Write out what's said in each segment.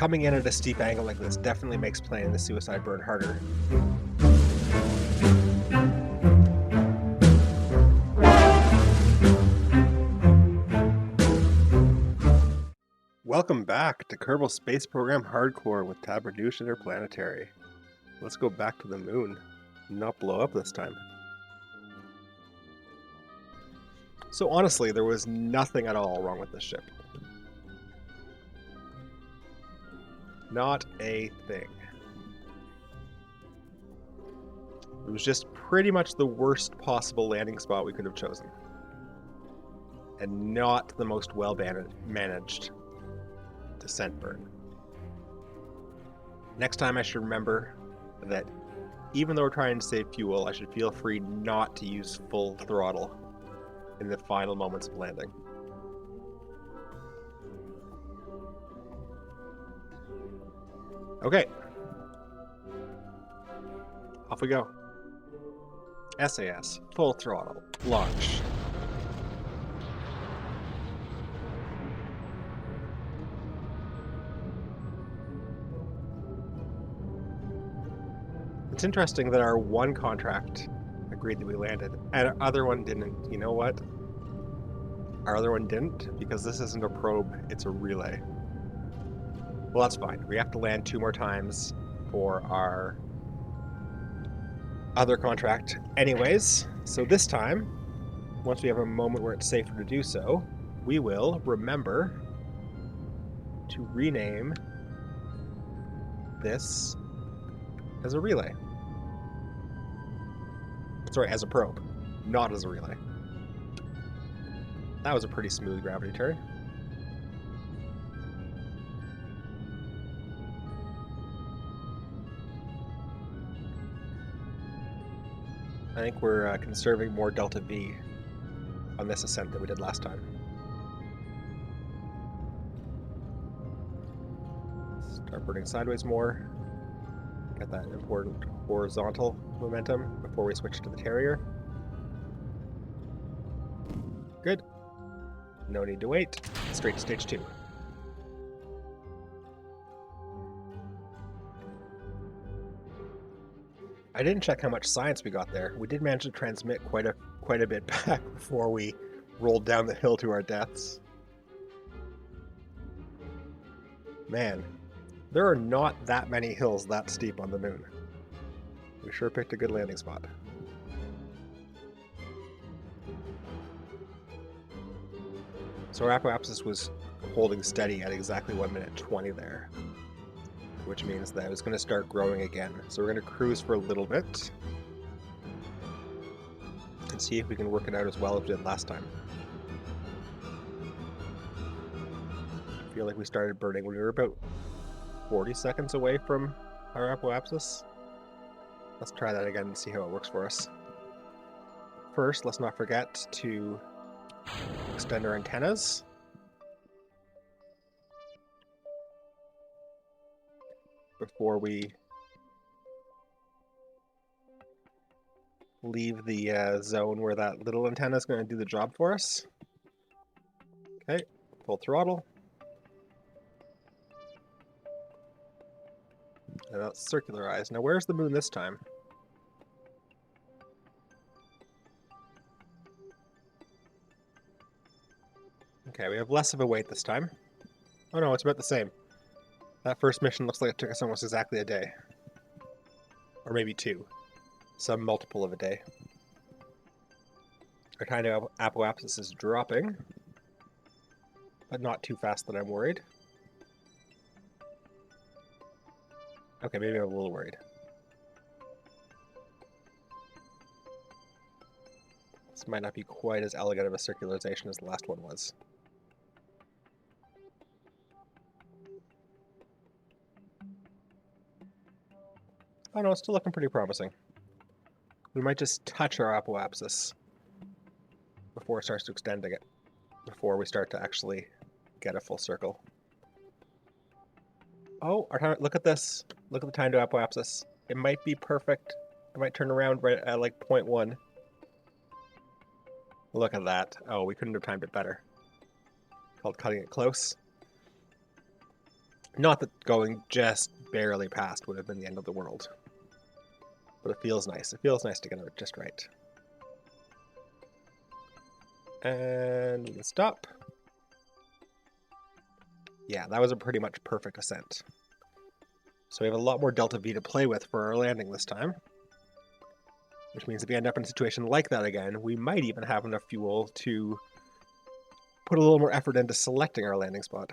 coming in at a steep angle like this definitely makes playing the suicide burn harder. Welcome back to Kerbal Space Program Hardcore with Permadeath Interplanetary. Let's go back to the moon, not blow up this time. So honestly, there was nothing at all wrong with this ship. Not a thing. It was just pretty much the worst possible landing spot we could have chosen. And not the most well managed descent burn. Next time I should remember that even though we're trying to save fuel, I should feel free not to use full throttle in the final moments of landing. Okay. Off we go. SAS, full throttle, launch. It's interesting that our one contract agreed that we landed, and our other one didn't. You know what? Our other one didn't, because this isn't a probe, it's a relay. Well, that's fine. We have to land 2 more times for our other contract anyways. So this time, once we have a moment where it's safer to do so, we will remember to rename this as a relay. Sorry, as a probe, not as a relay. That was a pretty smooth gravity turn. I think we're conserving more delta V on this ascent than we did last time. Start burning sideways more. Get that important horizontal momentum before we switch to the Terrier. Good. No need to wait. Straight to stage 2. I didn't check how much science we got there. We did manage to transmit quite a bit back before we rolled down the hill to our deaths. Man, there are not that many hills that steep on the moon. We sure picked a good landing spot. So our apoapsis was holding steady at exactly 1 minute 20 there, which means that it was going to start growing again. So we're going to cruise for a little bit and see if we can work it out as well as we did last time. I feel like we started burning when we were about 40 seconds away from our apoapsis. Let's try that again and see how it works for us. First, let's not forget to extend our antennas. Before we leave the zone where that little antenna is going to do the job for us. Okay, full throttle. And that's circularized. Now where's the moon this time? Okay, we have less of a wait this time. Oh no, it's about the same. That first mission looks like it took us almost exactly a day. Or maybe 2. Some multiple of a day. Our time to apoapsis is dropping, but not too fast that I'm worried. Okay, maybe I'm a little worried. This might not be quite as elegant of a circularization as the last one was. Oh no, it's still looking pretty promising. We might just touch our apoapsis before it starts to extend again, before we start to actually get a full circle. Oh, our time, look at this. Look at the time to apoapsis. It might be perfect. It might turn around right at like 0.1. Look at that. Oh, we couldn't have timed it better. Called cutting it close. Not that going just barely past would have been the end of the world. But it feels nice. It feels nice to get it just right. And we can stop. Yeah, that was a pretty much perfect ascent. So we have a lot more delta V to play with for our landing this time. Which means if we end up in a situation like that again, we might even have enough fuel to put a little more effort into selecting our landing spot.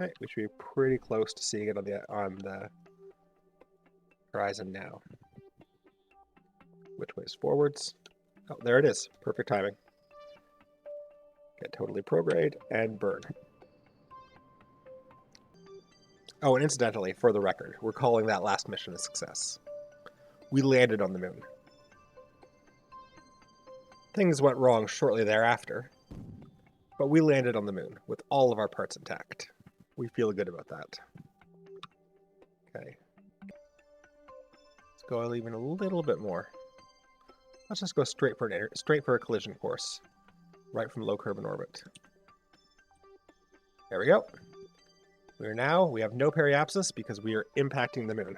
Okay, we should be pretty close to seeing it on the horizon now. Which way is forwards? Oh, there it is. Perfect timing. Get totally prograde and burn. Oh, and incidentally, for the record, we're calling that last mission a success. We landed on the moon. Things went wrong shortly thereafter, but we landed on the moon with all of our parts intact. We feel good about that. Okay. Let's go even a little bit more. Let's just go straight for a collision course, right from low Kerbal orbit. There we go. We have no periapsis because we are impacting the moon.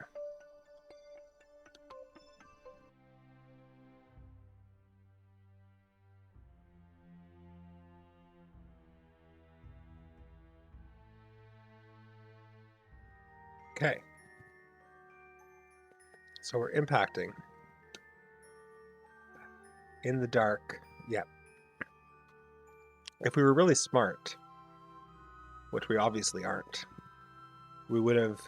Okay. So we're impacting. In the dark. Yep. If we were really smart, which we obviously aren't, we would have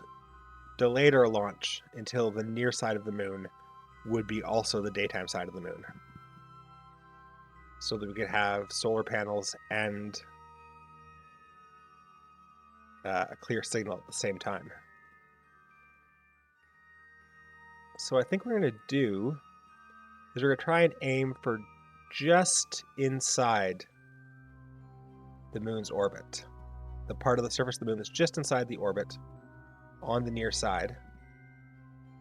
delayed our launch until the near side of the moon would be also the daytime side of the moon. So that we could have solar panels and a clear signal at the same time. So I think what we're going to do is we're going to try and aim for just inside the moon's orbit. The part of the surface of the moon that's just inside the orbit on the near side.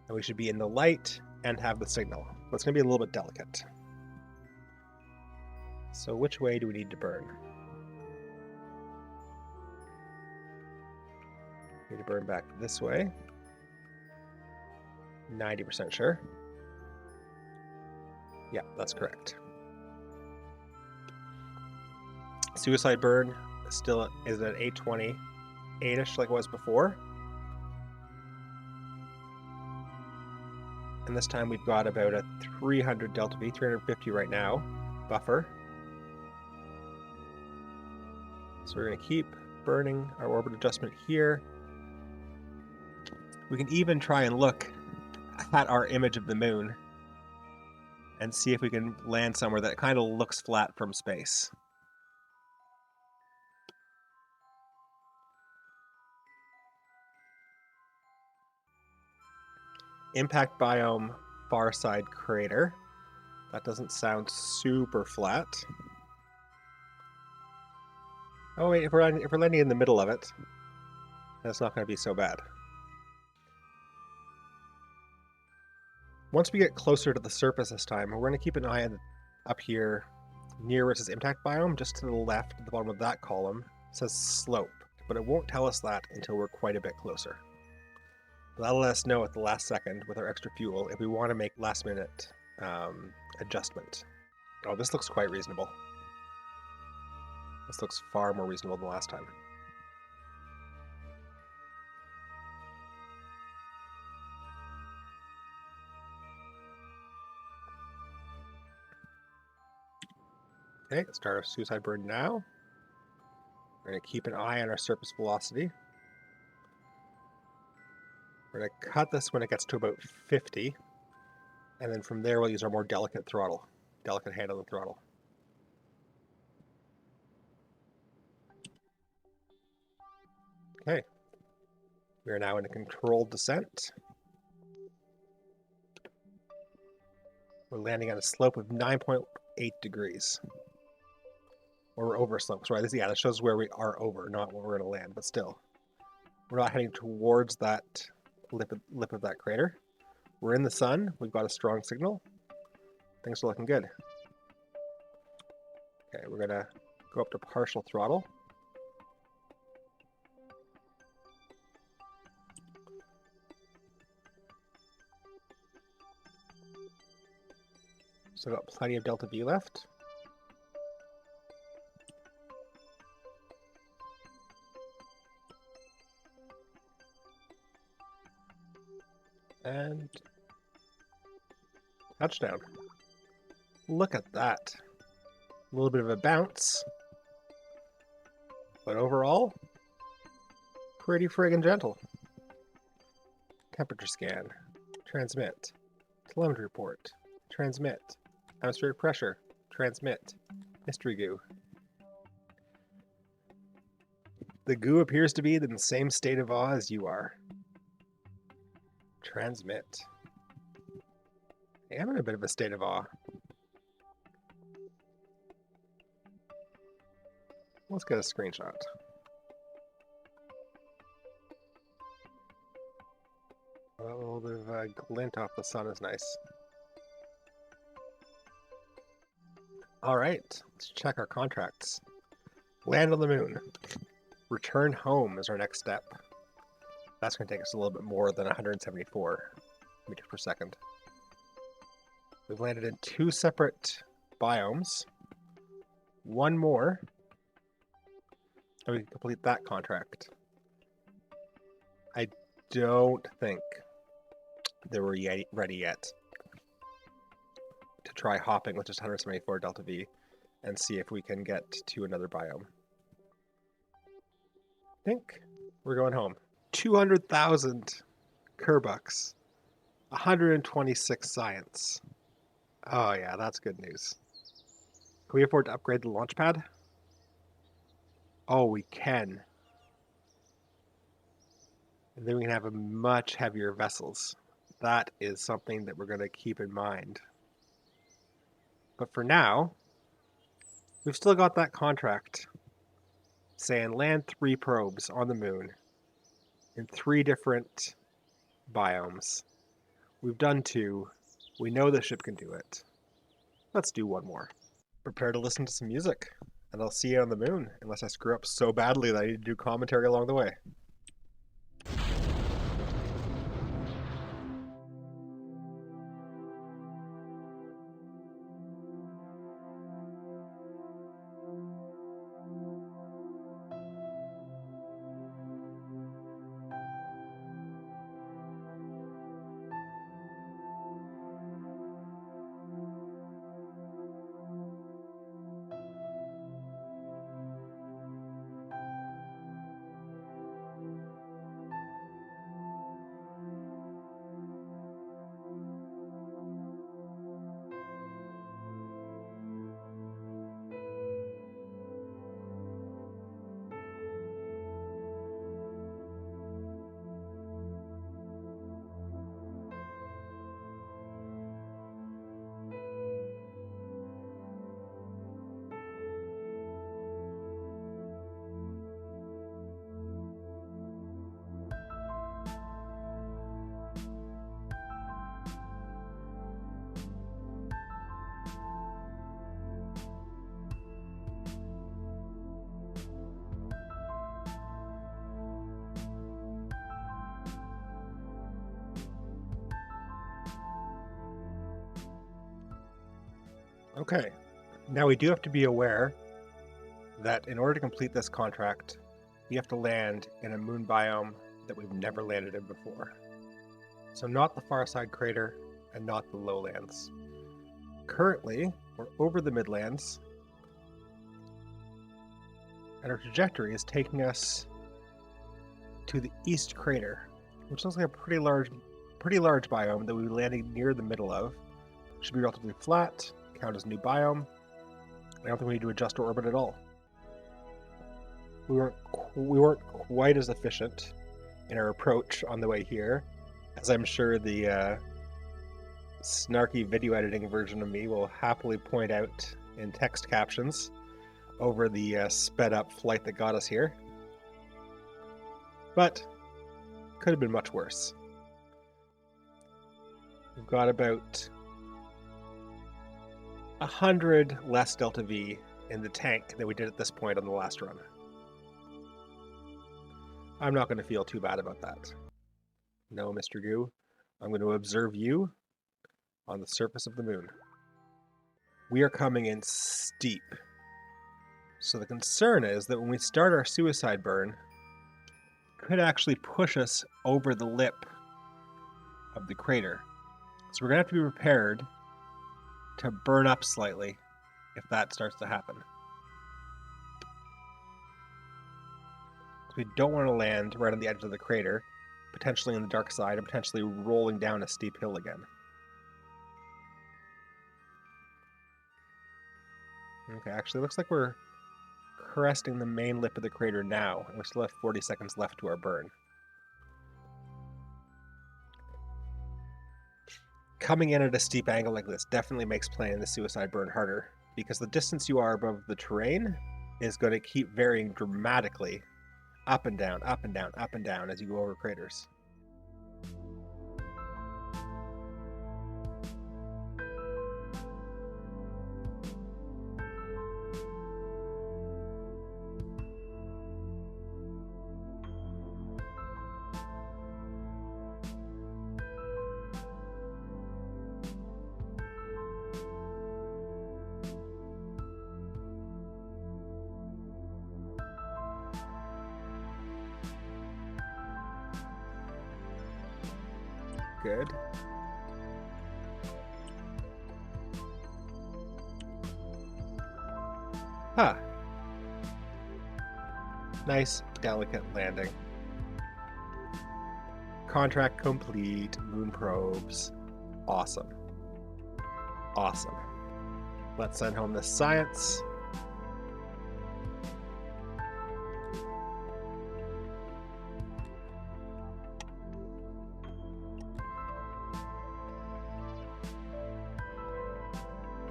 And we should be in the light and have the signal. But it's going to be a little bit delicate. So which way do we need to burn? We need to burn back this way. 90% sure. Yeah, that's correct. Suicide burn still is at 820, 8-ish like it was before. And this time we've got about a 300 delta V, 350 right now, buffer. So we're going to keep burning our orbit adjustment here. We can even try and look at our image of the moon and see if we can land somewhere that kind of looks flat from space. Impact biome, far side crater. That doesn't sound super flat. Oh wait, if we're landing in the middle of it, that's not going to be so bad. Once we get closer to the surface this time, we're going to keep an eye on up here near where it says impact biome, just to the left at the bottom of that column. It says slope, but it won't tell us that until we're quite a bit closer. That'll let us know at the last second with our extra fuel if we want to make last minute adjustment. Oh, this looks quite reasonable. This looks far more reasonable than last time. Okay, let's start our suicide burn now. We're going to keep an eye on our surface velocity. We're going to cut this when it gets to about 50. And then from there we'll use our more delicate throttle, delicate hand on the throttle. Okay. We are now in a controlled descent. We're landing on a slope of 9.8 degrees. Or we're over slumps, right? Yeah, that shows where we are over, not where we're going to land, but still. We're not heading towards that lip of that crater. We're in the sun. We've got a strong signal. Things are looking good. Okay, we're going to go up to partial throttle. So got plenty of delta V left. And touchdown. Look at that. A little bit of a bounce. But overall, pretty friggin' gentle. Temperature scan. Transmit. Telemetry report. Transmit. Atmospheric pressure. Transmit. Mystery goo. The goo appears to be in the same state of awe as you are. Transmit. I am in a bit of a state of awe. Let's get a screenshot. A little bit of a glint off the sun is nice. All right, let's check our contracts. Land on the moon. Return home is our next step. That's going to take us a little bit more than 174 meters per second. We've landed in 2 separate biomes. One more, and we can complete that contract. I don't think they were ready yet to try hopping with just 174 delta V and see if we can get to another biome. I think we're going home. 200,000 Kerbucks, 126 science. Oh yeah, that's good news. Can we afford to upgrade the launch pad? Oh, we can. And then we can have a much heavier vessels. That is something that we're going to keep in mind. But for now, we've still got that contract saying land 3 probes on the moon in 3 different biomes. We've done 2. We know the ship can do it. Let's do 1 more. Prepare to listen to some music, and I'll see you on the moon, unless I screw up so badly that I need to do commentary along the way. Okay, now we do have to be aware that in order to complete this contract, we have to land in a moon biome that we've never landed in before. So not the far side crater and not the lowlands. Currently, we're over the midlands, and our trajectory is taking us to the east crater, which looks like a pretty large biome that we'll be landing near the middle of. Should be relatively flat. Count as new biome. I don't think we need to adjust our orbit at all. We weren't quite as efficient in our approach on the way here, as I'm sure the snarky video editing version of me will happily point out in text captions. over the sped up flight that got us here. But could have been much worse. We've got about 100 less Delta V in the tank than we did at this point on the last run. I'm not going to feel too bad about that. No, Mr. Goo. I'm going to observe you on the surface of the moon. We are coming in steep. So the concern is that when we start our suicide burn, it could actually push us over the lip of the crater. So we're going to have to be prepared to burn up slightly if that starts to happen. We don't want to land right on the edge of the crater, potentially on the dark side, and potentially rolling down a steep hill again. Okay, actually looks like we're cresting the main lip of the crater now, and we still have 40 seconds left to our burn. Coming in at a steep angle like this definitely makes planning the suicide burn harder, because the distance you are above the terrain is going to keep varying dramatically up and down, up and down, up and down as you go over craters. Good. Huh. Nice, delicate landing. Contract complete. Moon probes. Awesome. Awesome. Let's send home the science.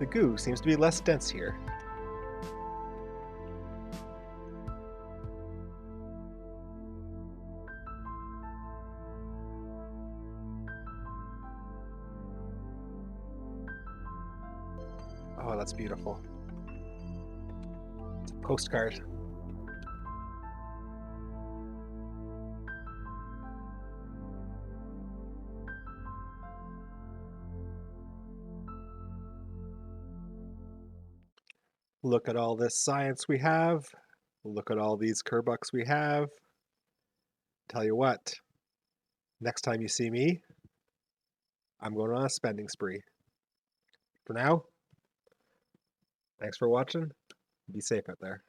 The goo seems to be less dense here. Oh, that's beautiful. It's a postcard. Look at all this science we have. Look at all these Kerbucks we have. Tell you what, next time you see me, I'm going on a spending spree. For now, thanks for watching. Be safe out there.